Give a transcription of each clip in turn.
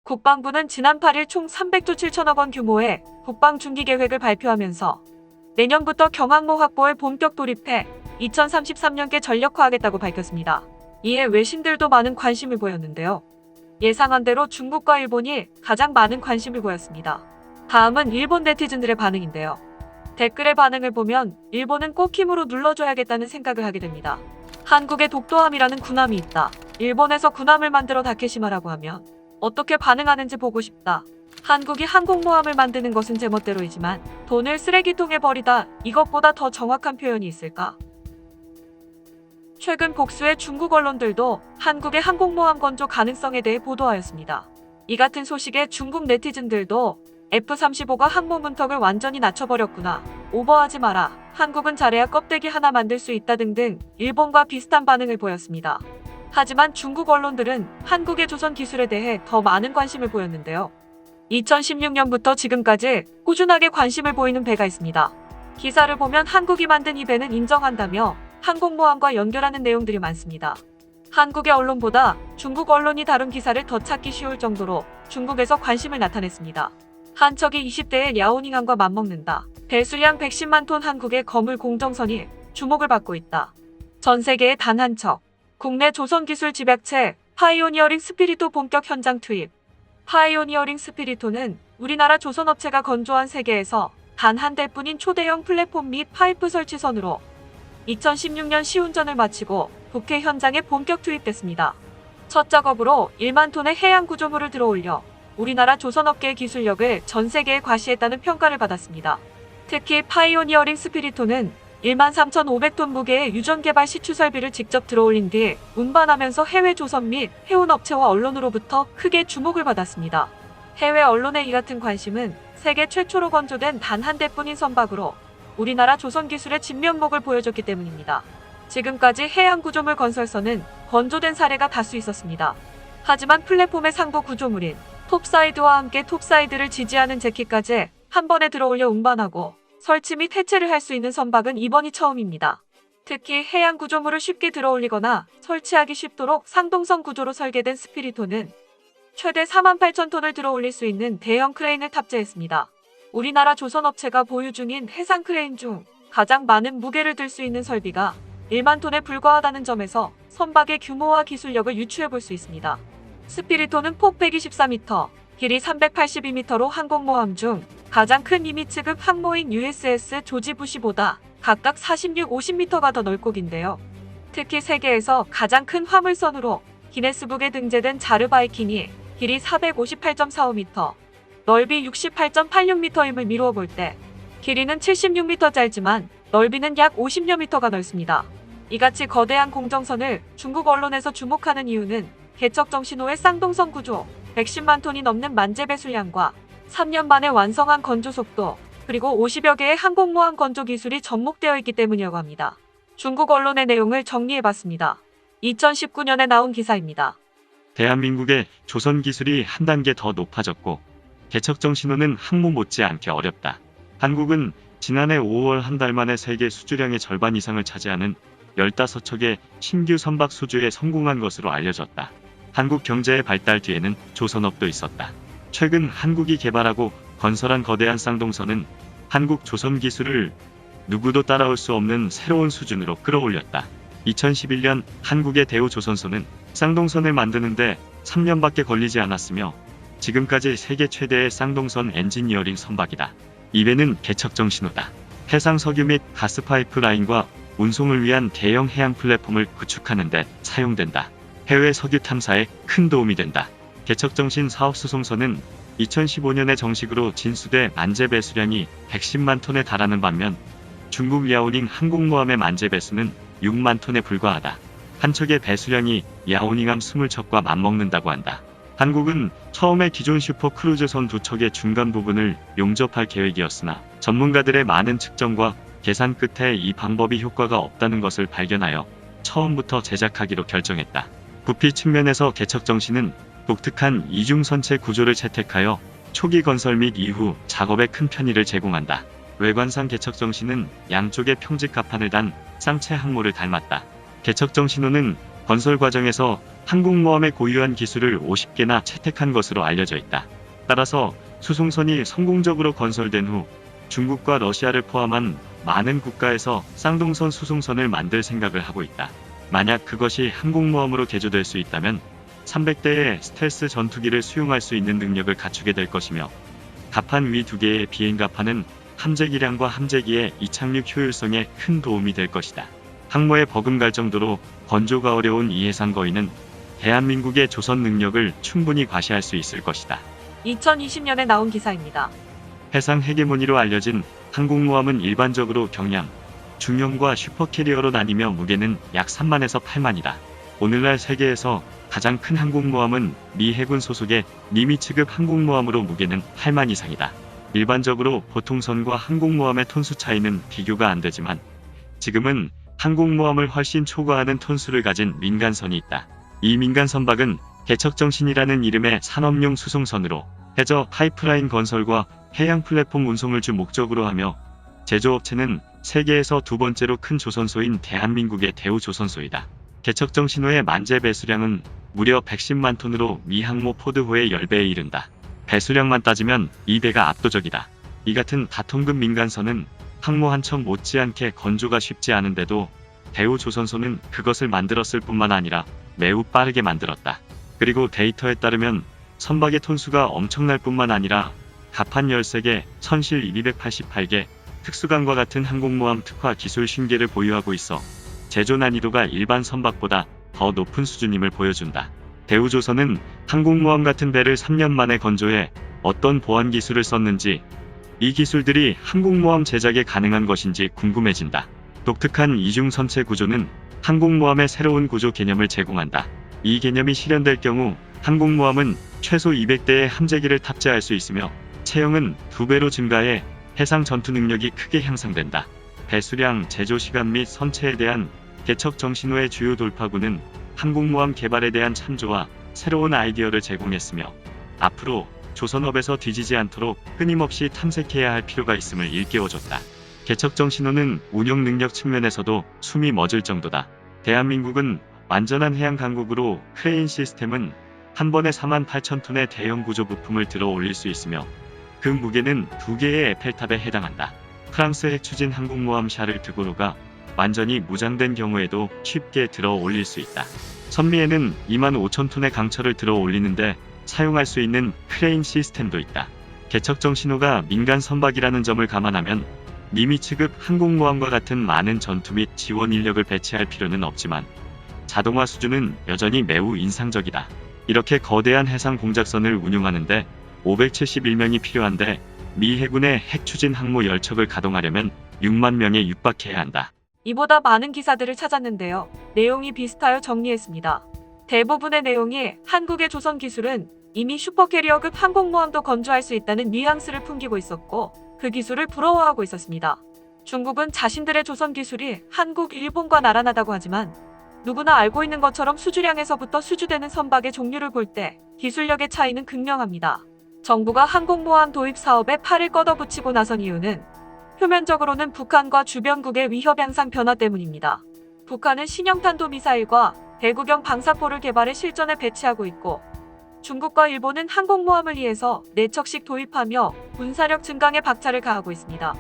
국방부는 지난 8일 총 300조 7천억 원 규모의 국방 중기 계획을 발표하면서 내년부터 경항모 확보에 본격 돌입해 2033년께 전력화하겠다고 밝혔습니다. 이에 외신들도 많은 관심을 보였는데요. 예상한 대로 중국과 일본이 가장 많은 관심을 보였습니다. 다음은 일본 네티즌들의 반응인데요. 댓글의 반응을 보면 일본은 꼭 힘으로 눌러줘야겠다는 생각을 하게 됩니다. 한국의 독도함이라는 군함이 있다. 일본에서 군함을 만들어 다케시마라고 하면 어떻게 반응하는지 보고 싶다. 한국이 항공모함을 만드는 것은 제멋대로이지만 돈을 쓰레기통에 버리다 이것보다 더 정확한 표현이 있을까? 최근 복수의 중국 언론들도 한국의 항공모함 건조 가능성에 대해 보도하였습니다. 이 같은 소식에 중국 네티즌들도 F-35가 항모 문턱을 완전히 낮춰버렸구나. 오버하지 마라. 한국은 잘해야 껍데기 하나 만들 수 있다 등등 일본과 비슷한 반응을 보였습니다. 하지만 중국 언론들은 한국의 조선 기술에 대해 더 많은 관심을 보였는데요. 2016년부터 지금까지 꾸준하게 관심을 보이는 배가 있습니다. 기사를 보면 한국이 만든 이 배는 인정한다며 항공모함과 연결하는 내용들이 많습니다. 한국의 언론보다 중국 언론이 다룬 기사를 더 찾기 쉬울 정도로 중국에서 관심을 나타냈습니다. 한 척이 20대의 랴오닝함과 맞먹는다. 배수량 110만 톤 한국의 거물 공정선이 주목을 받고 있다. 전 세계에 단 한 척. 국내 조선기술 집약체 파이오니어링 스피리토 본격 현장 투입. 파이오니어링 스피리토는 우리나라 조선업체가 건조한 세계에서 단 한 대뿐인 초대형 플랫폼 및 파이프 설치선으로 2016년 시운전을 마치고 국회 현장에 본격 투입됐습니다. 첫 작업으로 1만 톤의 해양 구조물을 들어올려 우리나라 조선업계의 기술력을 전 세계에 과시했다는 평가를 받았습니다. 특히 파이오니어링 스피리토는 13,500톤 무게의 유전 개발 시추 설비를 직접 들어올린 뒤 운반하면서 해외 조선 및 해운 업체와 언론으로부터 크게 주목을 받았습니다. 해외 언론의 이 같은 관심은 세계 최초로 건조된 단 한 대뿐인 선박으로 우리나라 조선 기술의 진면목을 보여줬기 때문입니다. 지금까지 해양 구조물 건설선은 건조된 사례가 다수 있었습니다. 하지만 플랫폼의 상부 구조물인 톱사이드와 함께 톱사이드를 지지하는 제키까지 한 번에 들어올려 운반하고 설치 및 해체를 할 수 있는 선박은 이번이 처음입니다. 특히 해양 구조물을 쉽게 들어올리거나 설치하기 쉽도록 상동선 구조로 설계된 스피리토는 최대 48,000톤을 들어올릴 수 있는 대형 크레인을 탑재했습니다. 우리나라 조선업체가 보유 중인 해상 크레인 중 가장 많은 무게를 들 수 있는 설비가 1만 톤에 불과하다는 점에서 선박의 규모와 기술력을 유추해 볼 수 있습니다. 스피리토는 폭 124m, 길이 382m로 항공모함 중 가장 큰 이미츠급 항모인 USS 조지 부시보다 각각 46, 50m가 더 넓고 긴데요. 특히 세계에서 가장 큰 화물선으로 기네스북에 등재된 자르바이킨이 길이 458.45m, 넓이 68.86m임을 미루어 볼 때 길이는 76m 짧지만 넓이는 약 50여 미터가 넓습니다. 이같이 거대한 공정선을 중국 언론에서 주목하는 이유는 개척정 신호의 쌍동선 구조, 110만 톤이 넘는 만재 배수량과 3년 만에 완성한 건조 속도, 그리고 50여 개의 항공모함 건조 기술이 접목되어 있기 때문이라고 합니다. 중국 언론의 내용을 정리해봤습니다. 2019년에 나온 기사입니다. 대한민국의 조선 기술이 한 단계 더 높아졌고 개척정 신호는 항모 못지않게 어렵다. 한국은 지난해 5월 한 달 만에 세계 수주량의 절반 이상을 차지하는 15척의 신규 선박 수주에 성공한 것으로 알려졌다. 한국 경제의 발달 뒤에는 조선업도 있었다. 최근 한국이 개발하고 건설한 거대한 쌍동선은 한국 조선 기술을 누구도 따라올 수 없는 새로운 수준으로 끌어올렸다. 2011년 한국의 대우조선소는 쌍동선을 만드는데 3년밖에 걸리지 않았으며 지금까지 세계 최대의 쌍동선 엔지니어링 선박이다. 이 배는 개척정 신호다. 해상 석유 및 가스 파이프 라인과 운송을 위한 대형 해양 플랫폼을 구축하는 데 사용된다. 해외 석유 탐사에 큰 도움이 된다. 개척정신 사업수송선은 2015년에 정식으로 진수돼 만재 배수량이 110만 톤에 달하는 반면 중국 랴오닝 항공모함의 만재 배수는 6만 톤에 불과하다. 한 척의 배수량이 랴오닝함 20척과 맞먹는다고 한다. 한국은 처음에 기존 슈퍼크루즈선 2척의 중간 부분을 용접할 계획이었으나 전문가들의 많은 측정과 계산 끝에 이 방법이 효과가 없다는 것을 발견하여 처음부터 제작하기로 결정했다. 부피 측면에서 개척정신은 독특한 이중선체 구조를 채택하여 초기 건설 및 이후 작업에 큰 편의를 제공한다. 외관상 개척정신은 양쪽에 평직 갑판을 단 쌍체 항모를 닮았다. 개척정 신호는 건설 과정에서 항공모함의 고유한 기술을 50개나 채택한 것으로 알려져 있다. 따라서 수송선이 성공적으로 건설된 후 중국과 러시아를 포함한 많은 국가에서 쌍둥선 수송선을 만들 생각을 하고 있다. 만약 그것이 항공모함으로 개조될 수 있다면 300대의 스텔스 전투기를 수용할 수 있는 능력을 갖추게 될 것이며 갑판 위 2개의 비행갑판은 함재기량과 함재기의 이착륙 효율성에 큰 도움이 될 것이다. 항모에 버금갈 정도로 건조가 어려운 이 해상 거인은 대한민국의 조선 능력을 충분히 과시할 수 있을 것이다. 2020년에 나온 기사입니다. 해상 헤게모니로 알려진 항공모함은 일반적으로 경량, 중형과 슈퍼캐리어로 나뉘며 무게는 약 3만에서 8만이다. 오늘날 세계에서 가장 큰 항공모함은 미 해군 소속의 니미츠급 항공모함으로 무게는 8만 이상이다. 일반적으로 보통선과 항공모함의 톤수 차이는 비교가 안 되지만 지금은 항공모함을 훨씬 초과하는 톤수를 가진 민간선이 있다. 이 민간선박은 개척정신이라는 이름의 산업용 수송선으로 해저 파이프라인 건설과 해양 플랫폼 운송을 주 목적으로 하며 제조업체는 세계에서 두 번째로 큰 조선소인 대한민국의 대우조선소이다. 개척정신호의 만재 배수량은 무려 110만 톤으로 미 항모 포드호의 10배에 이른다. 배수량만 따지면 이 배가 압도적이다. 이 같은 다통급 민간선은 항모 한 척 못지않게 건조가 쉽지 않은데도 대우조선소는 그것을 만들었을 뿐만 아니라 매우 빠르게 만들었다. 그리고 데이터에 따르면 선박의 톤수가 엄청날 뿐만 아니라 갑판 13개, 선실 288개, 특수강과 같은 항공모함 특화 기술 신계를 보유하고 있어 제조 난이도가 일반 선박보다 더 높은 수준임을 보여준다. 대우조선은 항공모함 같은 배를 3년 만에 건조해 어떤 보안 기술을 썼는지, 이 기술들이 항공모함 제작에 가능한 것인지 궁금해진다. 독특한 이중 선체 구조는 항공모함의 새로운 구조 개념을 제공한다. 이 개념이 실현될 경우 항공모함은 최소 200대의 함재기를 탑재할 수 있으며 체형은 2배로 증가해 해상 전투 능력이 크게 향상된다. 배수량, 제조 시간 및 선체에 대한 개척 정신호의 주요 돌파구는 항공모함 개발에 대한 참조와 새로운 아이디어를 제공했으며 앞으로 조선업에서 뒤지지 않도록 끊임없이 탐색해야 할 필요가 있음을 일깨워줬다. 개척 정신호는 운용 능력 측면에서도 숨이 멎을 정도다. 대한민국은 완전한 해양 강국으로 크레인 시스템은 한 번에 4만 8천 톤의 대형 구조 부품을 들어 올릴 수 있으며 그 무게는 2개의 에펠탑에 해당한다. 프랑스 핵추진 항공모함 샤를 드고르가 완전히 무장된 경우에도 쉽게 들어 올릴 수 있다. 선미에는 2만 5천 톤의 강철을 들어 올리는데 사용할 수 있는 크레인 시스템도 있다. 개척정 신호가 민간 선박이라는 점을 감안하면 니미츠급 항공모함과 같은 많은 전투 및 지원 인력을 배치할 필요는 없지만 자동화 수준은 여전히 매우 인상적이다. 이렇게 거대한 해상 공작선을 운용하는데 571명이 필요한데 미 해군의 핵추진 항모 10척을 가동하려면 6만 명에 육박해야 한다. 이보다 많은 기사들을 찾았는데요. 내용이 비슷하여 정리했습니다. 대부분의 내용이 한국의 조선 기술은 이미 슈퍼캐리어급 항공모함도 건조할 수 있다는 뉘앙스를 풍기고 있었고 그 기술을 부러워하고 있었습니다. 중국은 자신들의 조선 기술이 한국, 일본과 나란하다고 하지만 누구나 알고 있는 것처럼 수주량에서부터 수주되는 선박의 종류를 볼 때 기술력의 차이는 극명합니다. 정부가 항공모함 도입 사업에 팔을 걷어붙이고 나선 이유는 표면적으로는 북한과 주변국의 위협 양상 변화 때문입니다. 북한은 신형탄도미사일과 대구경 방사포를 개발해 실전에 배치하고 있고 중국과 일본은 항공모함을 위해서 4척씩 도입하며 군사력 증강에 박차를 가하고 있습니다.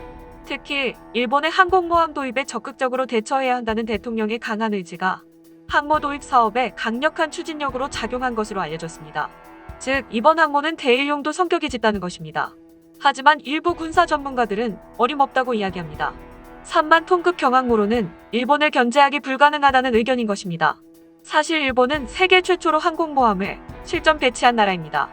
특히 일본의 항공모함 도입에 적극적으로 대처해야 한다는 대통령의 강한 의지가 항모 도입 사업에 강력한 추진력으로 작용한 것으로 알려졌습니다. 즉 이번 항모는 대일용도 성격이 짙다는 것입니다. 하지만 일부 군사 전문가들은 어림없다고 이야기합니다. 3만 톤급 경항모로는 일본을 견제하기 불가능하다는 의견인 것입니다. 사실 일본은 세계 최초로 항공모함을 실전 배치한 나라입니다.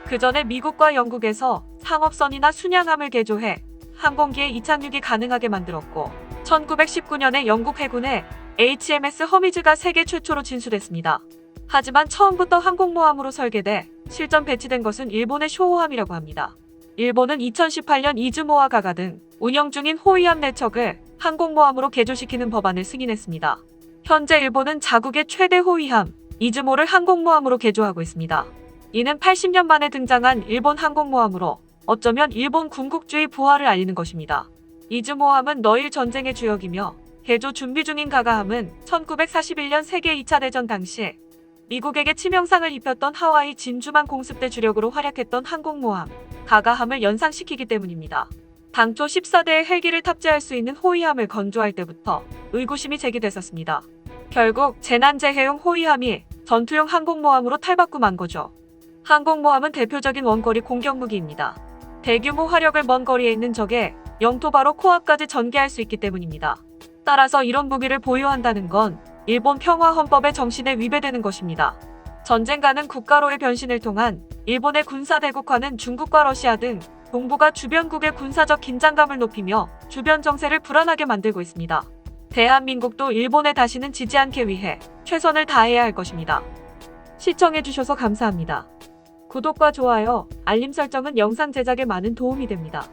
그 전에 미국과 영국에서 상업선이나 순양함을 개조해 항공기의 이착륙이 가능하게 만들었고 1919년에 영국 해군의 HMS 허미즈가 세계 최초로 진수됐습니다. 하지만 처음부터 항공모함으로 설계돼 실전 배치된 것은 일본의 쇼호함이라고 합니다. 일본은 2018년 이즈모와 가가 등 운영 중인 호위함 4척을 항공모함으로 개조시키는 법안을 승인했습니다. 현재 일본은 자국의 최대 호위함 이즈모를 항공모함으로 개조하고 있습니다. 이는 80년 만에 등장한 일본 항공모함으로 어쩌면 일본 군국주의 부활을 알리는 것입니다. 이즈모함은 너일 전쟁의 주역이며 개조 준비 중인 가가함은 1941년 세계 2차 대전 당시 미국에게 치명상을 입혔던 하와이 진주만 공습대 주력으로 활약했던 항공모함 가가함을 연상시키기 때문입니다. 당초 14대의 헬기를 탑재할 수 있는 호위함을 건조할 때부터 의구심이 제기됐었습니다. 결국 재난재해용 호위함이 전투용 항공모함으로 탈바꿈한 거죠. 항공모함은 대표적인 원거리 공격무기입니다. 대규모 화력을 먼 거리에 있는 적의 영토 바로 코앞까지 전개할 수 있기 때문입니다. 따라서 이런 무기를 보유한다는 건 일본 평화헌법의 정신에 위배되는 것입니다. 전쟁 가능 국가로의 변신을 통한 일본의 군사 대국화는 중국과 러시아 등 동북아 주변국의 군사적 긴장감을 높이며 주변 정세를 불안하게 만들고 있습니다. 대한민국도 일본에 다시는 지지 않기 위해 최선을 다해야 할 것입니다. 시청해주셔서 감사합니다. 구독과 좋아요, 알림 설정은 영상 제작에 많은 도움이 됩니다.